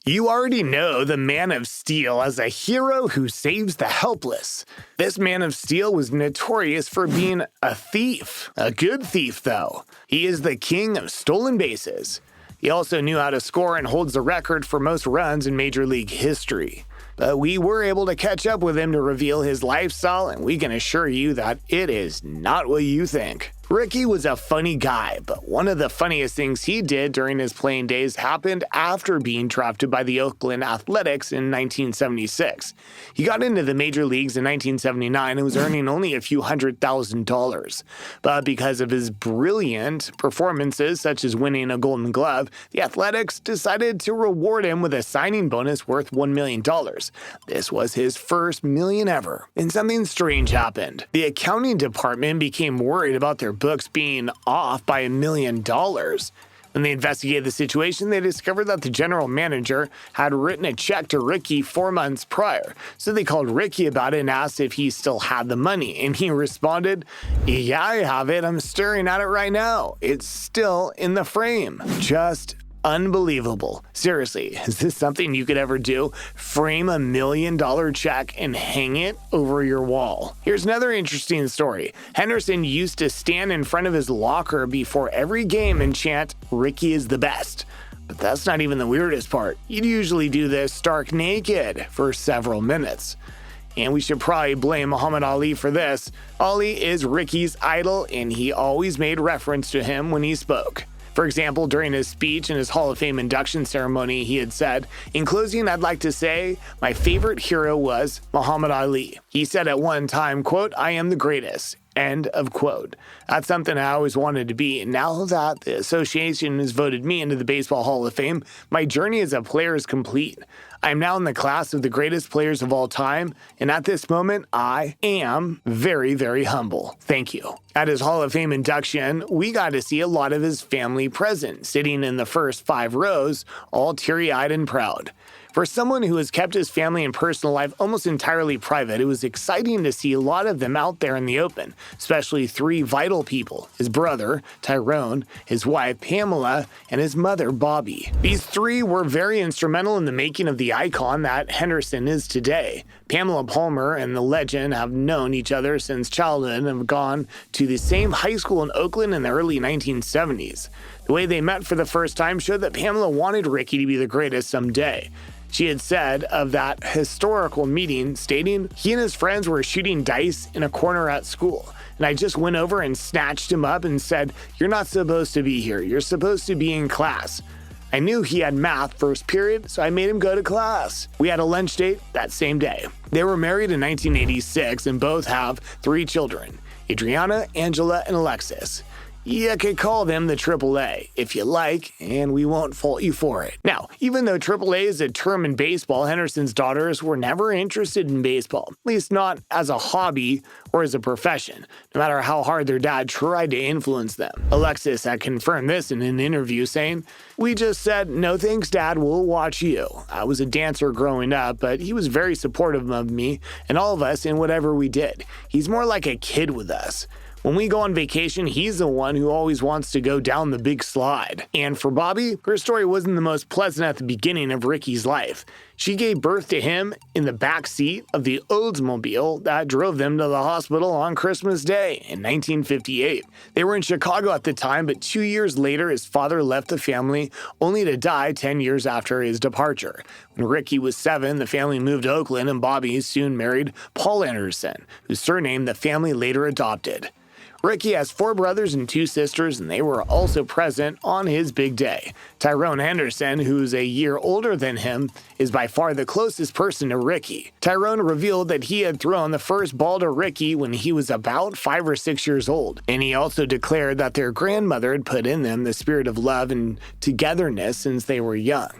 You already know the Man of Steel as a hero who saves the helpless. This Man of Steel was notorious for being a thief. A good thief, though. He is the king of stolen bases. He also knew how to score and holds the record for most runs in Major League history. But we were able to catch up with him to reveal his lifestyle, and we can assure you that it is not what you think. Rickey was a funny guy, but one of the funniest things he did during his playing days happened after being drafted by the Oakland Athletics in 1976. He got into the major leagues in 1979 and was earning only a few $100,000. But because of his brilliant performances, such as winning a Golden Glove, the Athletics decided to reward him with a signing bonus worth $1 million. This was his first million ever. And something strange happened. The accounting department became worried about their books being off by $1 million. When they investigated the situation, they discovered that the general manager had written a check to Rickey 4 months prior. So they called Rickey about it and asked if he still had the money. And he responded, "Yeah, I have it. I'm staring at it right now. It's still in the frame." Just unbelievable. Seriously, is this something you could ever do? Frame $1 million check and hang it over your wall. Here's another interesting story. Henderson used to stand in front of his locker before every game and chant, "Rickey is the best." But that's not even the weirdest part. He'd usually do this stark naked for several minutes. And we should probably blame Muhammad Ali for this. Ali is Rickey's idol, and he always made reference to him when he spoke. For example, during his speech in his Hall of Fame induction ceremony, he had said, "In closing, I'd like to say my favorite hero was Muhammad Ali." He said at one time, quote, "I am the greatest." End of quote. That's something I always wanted to be. And now that the association has voted me into the Baseball Hall of Fame, my journey as a player is complete. I am now in the class of the greatest players of all time, and at this moment, I am very, very humble. Thank you. At his Hall of Fame induction, we got to see a lot of his family present, sitting in the first 5 rows, all teary-eyed and proud. For someone who has kept his family and personal life almost entirely private, it was exciting to see a lot of them out there in the open, especially 3 vital people: his brother, Tyrone, his wife, Pamela, and his mother, Bobby. These 3 were very instrumental in the making of the icon that Henderson is today. Pamela Palmer and the legend have known each other since childhood and have gone to the same high school in Oakland in the early 1970s. The way they met for the first time showed that Pamela wanted Rickey to be the greatest someday. She had said of that historical meeting, stating, "He and his friends were shooting dice in a corner at school, and I just went over and snatched him up and said, 'You're not supposed to be here. You're supposed to be in class.' I knew he had math first period, so I made him go to class. We had a lunch date that same day." They were married in 1986 and both have 3 children, Adriana, Angela, and Alexis. You could call them the AAA if you like, and we won't fault you for it. Now, even though AAA is a term in baseball, Henderson's daughters were never interested in baseball, at least not as a hobby or as a profession, no matter how hard their dad tried to influence them. Alexis had confirmed this in an interview, saying, "We just said, 'No thanks, Dad, we'll watch you.' I was a dancer growing up, but he was very supportive of me and all of us in whatever we did. He's more like a kid with us. When we go on vacation, he's the one who always wants to go down the big slide." And for Bobby, her story wasn't the most pleasant at the beginning of Rickey's life. She gave birth to him in the back seat of the Oldsmobile that drove them to the hospital on Christmas Day in 1958. They were in Chicago at the time, but 2 years later, his father left the family, only to die 10 years after his departure. When Rickey was 7, the family moved to Oakland, and Bobby soon married Paul Henderson, whose surname the family later adopted. Rickey has 4 brothers and 2 sisters, and they were also present on his big day. Tyrone Henderson, who's a year older than him, is by far the closest person to Rickey. Tyrone revealed that he had thrown the first ball to Rickey when he was about 5 or 6 years old, and he also declared that their grandmother had put in them the spirit of love and togetherness since they were young.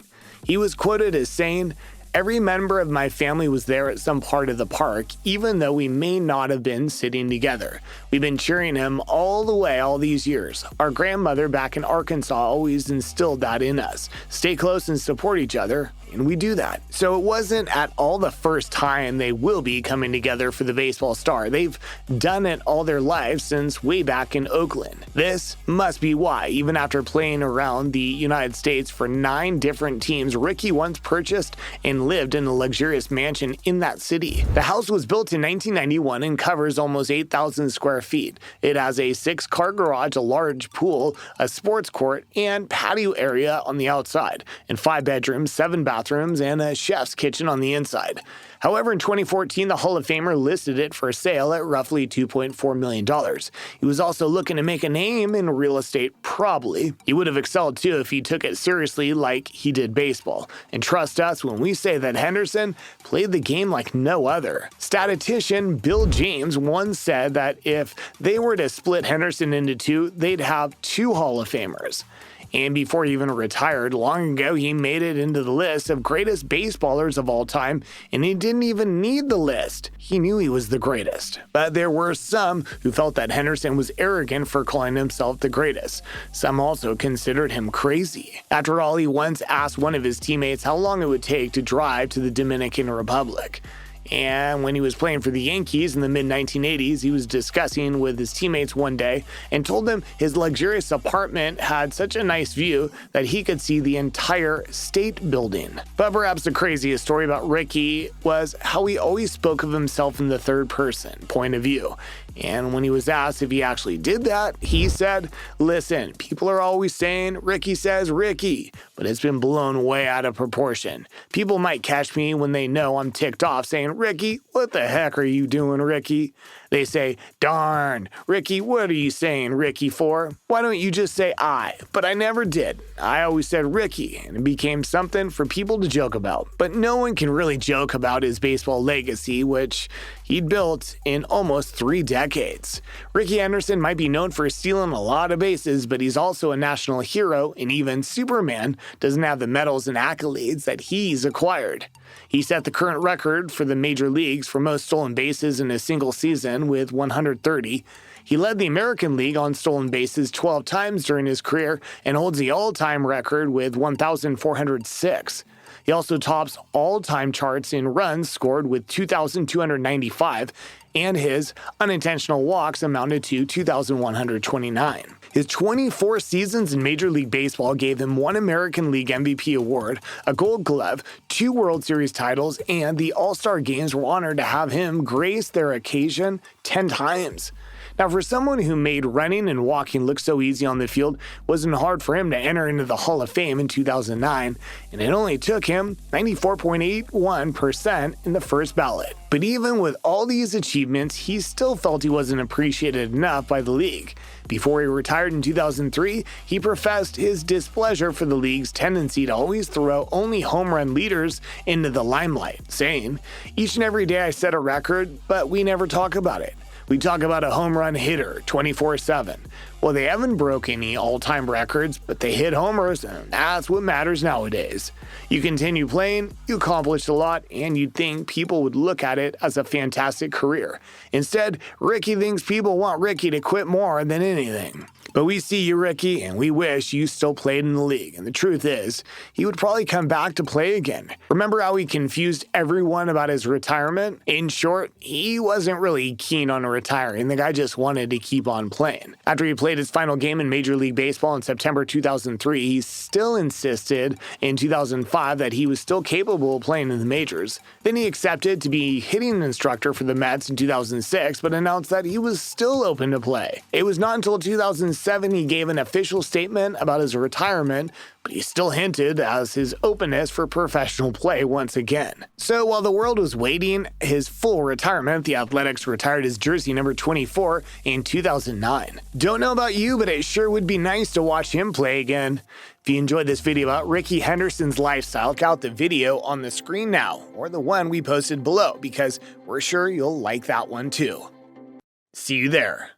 He was quoted as saying, Every member of my family was there at some part of the park, even though we may not have been sitting together. We've been cheering him all the way all these years. Our grandmother back in Arkansas always instilled that in us. Stay close and support each other. And we do that. So it wasn't at all the first time they will be coming together for the baseball star. They've done it all their lives since way back in Oakland. This must be why, even after playing around the United States for 9 different teams, Rickey once purchased and lived in a luxurious mansion in that city. The house was built in 1991 and covers almost 8,000 square feet. It has a 6-car garage, a large pool, a sports court, and patio area on the outside, and 5 bedrooms, 7 bathrooms, and a chef's kitchen on the inside. However, in 2014, the Hall of Famer listed it for sale at roughly $2.4 million. He was also looking to make a name in real estate, probably. He would have excelled too if he took it seriously like he did baseball. And trust us when we say that Henderson played the game like no other. Statistician Bill James once said that if they were to split Henderson into 2, they'd have 2 Hall of Famers. And before he even retired, long ago, he made it into the list of greatest baseballers of all time, and he didn't even need the list. He knew he was the greatest. But there were some who felt that Henderson was arrogant for calling himself the greatest. Some also considered him crazy. After all, he once asked one of his teammates how long it would take to drive to the Dominican Republic. And when he was playing for the Yankees in the mid-1980s, he was discussing with his teammates one day and told them his luxurious apartment had such a nice view that he could see the entire state building. But perhaps the craziest story about Rickey was how he always spoke of himself in the third person point of view. And when he was asked if he actually did that, he said, "Listen, people are always saying, Rickey says Rickey, but it's been blown way out of proportion. People might catch me when they know I'm ticked off saying, Rickey, what the heck are you doing, Rickey? They say, darn, Rickey, what are you saying Rickey for? Why don't you just say I? But I never did. I always said Rickey, and it became something for people to joke about. But no one can really joke about his baseball legacy, which he'd built in almost 3 decades. Rickey Henderson might be known for stealing a lot of bases, but he's also a national hero, and even Superman doesn't have the medals and accolades that he's acquired. He set the current record for the major leagues for most stolen bases in a single season with 130. He led the American League on stolen bases 12 times during his career and holds the all-time record with 1,406. He also tops all-time charts in runs scored with 2,295, and his unintentional walks amounted to 2,129. His 24 seasons in Major League Baseball gave him 1 American League MVP award, a Gold Glove, 2 World Series titles, and the All-Star Games were honored to have him grace their occasion 10 times. Now, for someone who made running and walking look so easy on the field, it wasn't hard for him to enter into the Hall of Fame in 2009, and it only took him 94.81% in the first ballot. But even with all these achievements, he still felt he wasn't appreciated enough by the league. Before he retired in 2003, he professed his displeasure for the league's tendency to always throw only home run leaders into the limelight, saying, "Each and every day I set a record, but we never talk about it. We talk about a home run hitter 24/7. Well, they haven't broke any all-time records, but they hit homers, and that's what matters nowadays. You continue playing, you accomplished a lot, and you'd think people would look at it as a fantastic career. Instead, Rickey thinks people want Rickey to quit more than anything. But we see you, Rickey, and we wish you still played in the league. And the truth is, he would probably come back to play again. Remember how he confused everyone about his retirement? In short, he wasn't really keen on retiring. The guy just wanted to keep on playing. After he played his final game in Major League Baseball in September 2003, he still insisted in 2005 that he was still capable of playing in the majors. Then he accepted to be hitting instructor for the Mets in 2006, but announced that he was still open to play. It was not until 2007 he gave an official statement about his retirement, but he still hinted as his openness for professional play once again. So while the world was waiting his full retirement, the Athletics retired his jersey number 24 in 2009. Don't know about you, but it sure would be nice to watch him play again. If you enjoyed this video about Rickey Henderson's lifestyle, check out the video on the screen now, or the one we posted below, because we're sure you'll like that one too. See you there.